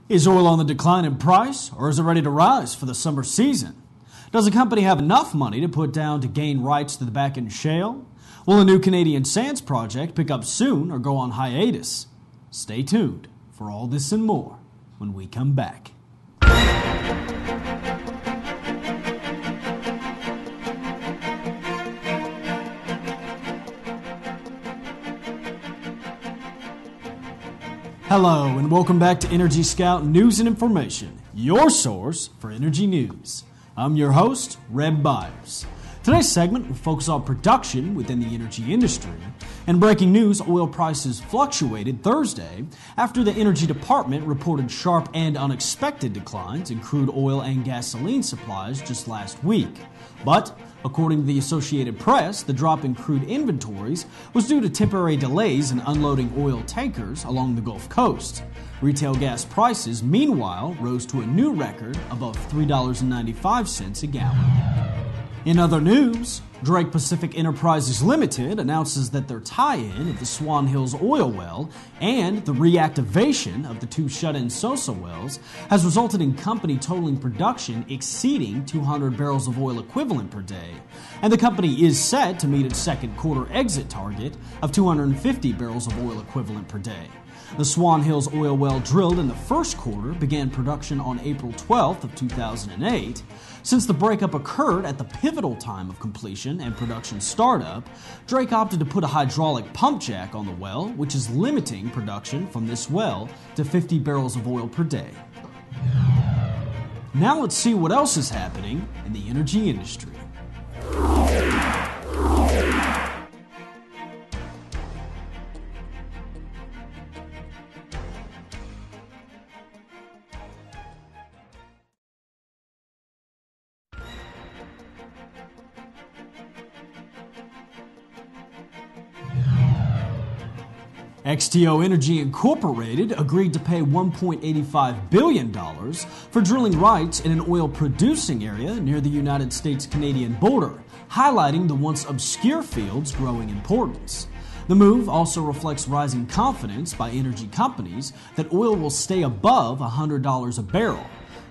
Is oil on the decline in price, or is it ready to rise for the summer season? Does a company have enough money to put down to gain rights to the back-end shale? Will a new Canadian sands project pick up soon or go on hiatus? Stay tuned for all this and more when we come back. Hello and welcome back to EnergyScout News and Information, your source for energy news. I'm your host, Reb Byers. Today's segment will focus on production within the energy industry. And breaking news, oil prices fluctuated Thursday after the Energy Department reported sharp and unexpected declines in crude oil and gasoline supplies just last week. But according to the Associated Press, the drop in crude inventories was due to temporary delays in unloading oil tankers along the Gulf Coast. Retail gas prices, meanwhile, rose to a new record above $3.95 a gallon. In other news, Drake Pacific Enterprises Limited announces that their tie-in of the Swan Hills oil well and the reactivation of the two shut-in Sosa wells has resulted in company totaling production exceeding 200 barrels of oil equivalent per day, and the company is set to meet its second quarter exit target of 250 barrels of oil equivalent per day. The Swan Hills oil well drilled in the first quarter began production on April 12th of 2008. Since the breakup occurred at the pivotal time of completion and production startup, Drake opted to put a hydraulic pump jack on the well, which is limiting production from this well to 50 barrels of oil per day. Now let's see what else is happening in the energy industry. XTO Energy Incorporated agreed to pay $1.85 billion for drilling rights in an oil-producing area near the United States-Canadian border, highlighting the once obscure field's growing importance. The move also reflects rising confidence by energy companies that oil will stay above $100 a barrel.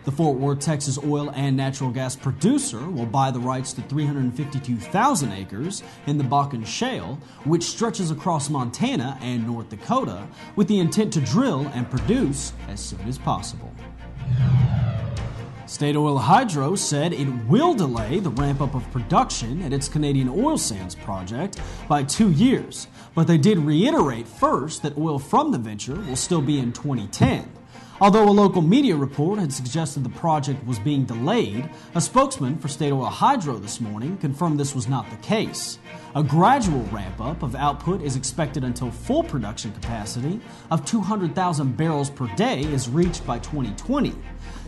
The Fort Worth, Texas oil and natural gas producer will buy the rights to 352,000 acres in the Bakken Shale, which stretches across Montana and North Dakota, with the intent to drill and produce as soon as possible. State Oil Hydro said it will delay the ramp-up of production at its Canadian oil sands project by 2 years, but they did reiterate first that oil from the venture will still be in 2010. Although a local media report had suggested the project was being delayed, a spokesman for State Oil Hydro this morning confirmed this was not the case. A gradual ramp-up of output is expected until full production capacity of 200,000 barrels per day is reached by 2020.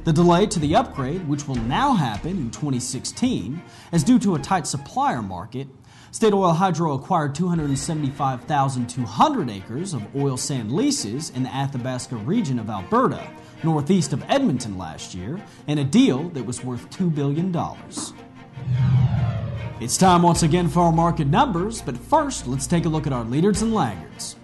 The delay to the upgrade, which will now happen in 2016, is due to a tight supplier market. State Oil Hydro acquired 275,200 acres of oil sand leases in the Athabasca region of Alberta, northeast of Edmonton last year, in a deal that was worth $2 billion. It's time once again for our market numbers, but first let's take a look at our leaders and laggards.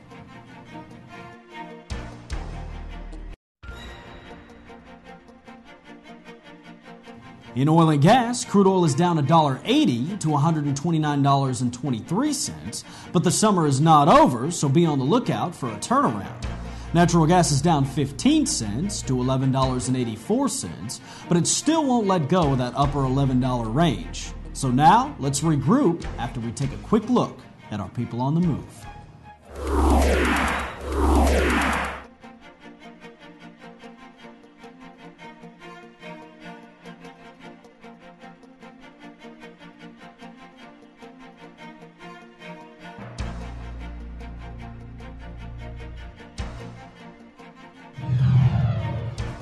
In oil and gas, crude oil is down $1.80 to $129.23, but the summer is not over, so be on the lookout for a turnaround. Natural gas is down 15 cents to $11.84, but it still won't let go of that upper $11 range. So now, let's regroup after we take a quick look at our people on the move.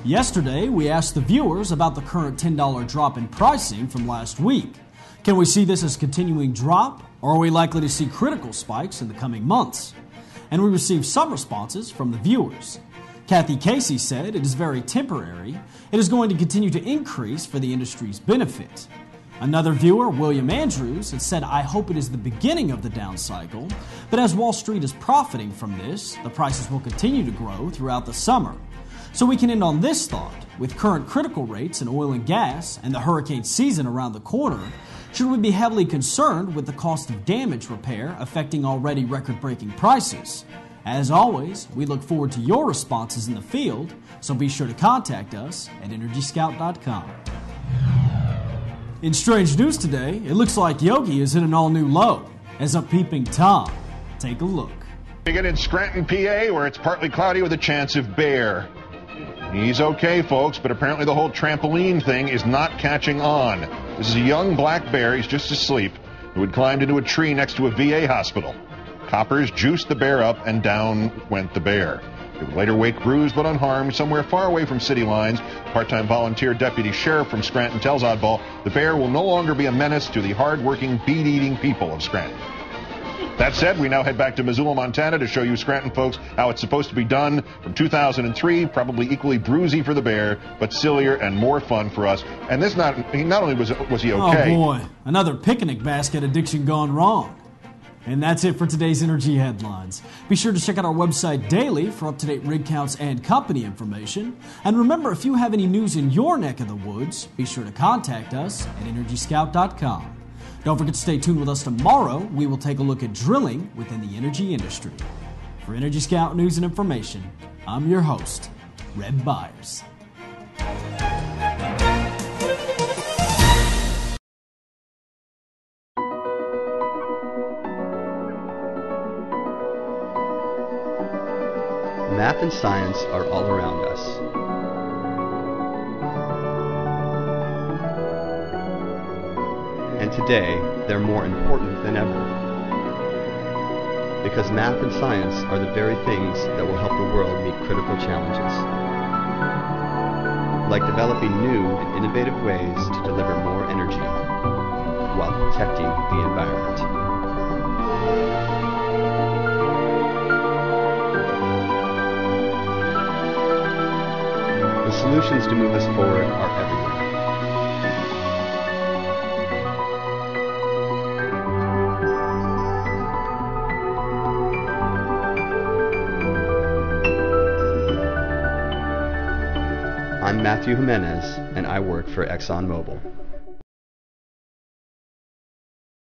Yesterday, we asked the viewers about the current $10 drop in pricing from last week. Can we see this as a continuing drop, or are we likely to see critical spikes in the coming months? And we received some responses from the viewers. Kathy Casey said it is very temporary. It is going to continue to increase for the industry's benefit. Another viewer, William Andrews, had said, I hope it is the beginning of the down cycle, but as Wall Street is profiting from this, the prices will continue to grow throughout the summer. So we can end on this thought. With current critical rates in oil and gas and the hurricane season around the corner, should we be heavily concerned with the cost of damage repair affecting already record-breaking prices? As always, we look forward to your responses in the field, so be sure to contact us at EnergyScout.com. In strange news today, it looks like Yogi has hit an all-new low. As a peeping Tom, take a look. We get in Scranton, PA, where it's partly cloudy with a chance of bear. He's okay, folks, but apparently the whole trampoline thing is not catching on. This is a young black bear, he's just asleep, who had climbed into a tree next to a VA hospital. Coppers juiced the bear up, and down went the bear. It would later wake bruised but unharmed somewhere far away from city lines. Part-time volunteer deputy sheriff from Scranton tells Oddball the bear will no longer be a menace to the hard-working, beet-eating people of Scranton. That said, we now head back to Missoula, Montana to show you Scranton folks how it's supposed to be done from 2003, probably equally bruisey for the bear, but sillier and more fun for us. And this not only was he okay. Oh boy, another picnic basket addiction gone wrong. And that's it for today's Energy Headlines. Be sure to check out our website daily for up-to-date rig counts and company information. And remember, if you have any news in your neck of the woods, be sure to contact us at EnergyScout.com. Don't forget to stay tuned with us tomorrow. We will take a look at drilling within the energy industry. For Energy Scout news and information, I'm your host, Reb Byers. Math and science are all around us. And today, they're more important than ever. Because math and science are the very things that will help the world meet critical challenges. Like developing new and innovative ways to deliver more energy while protecting the environment. The solutions to move us forward are everywhere. I'm Matthew Jimenez, and I work for ExxonMobil.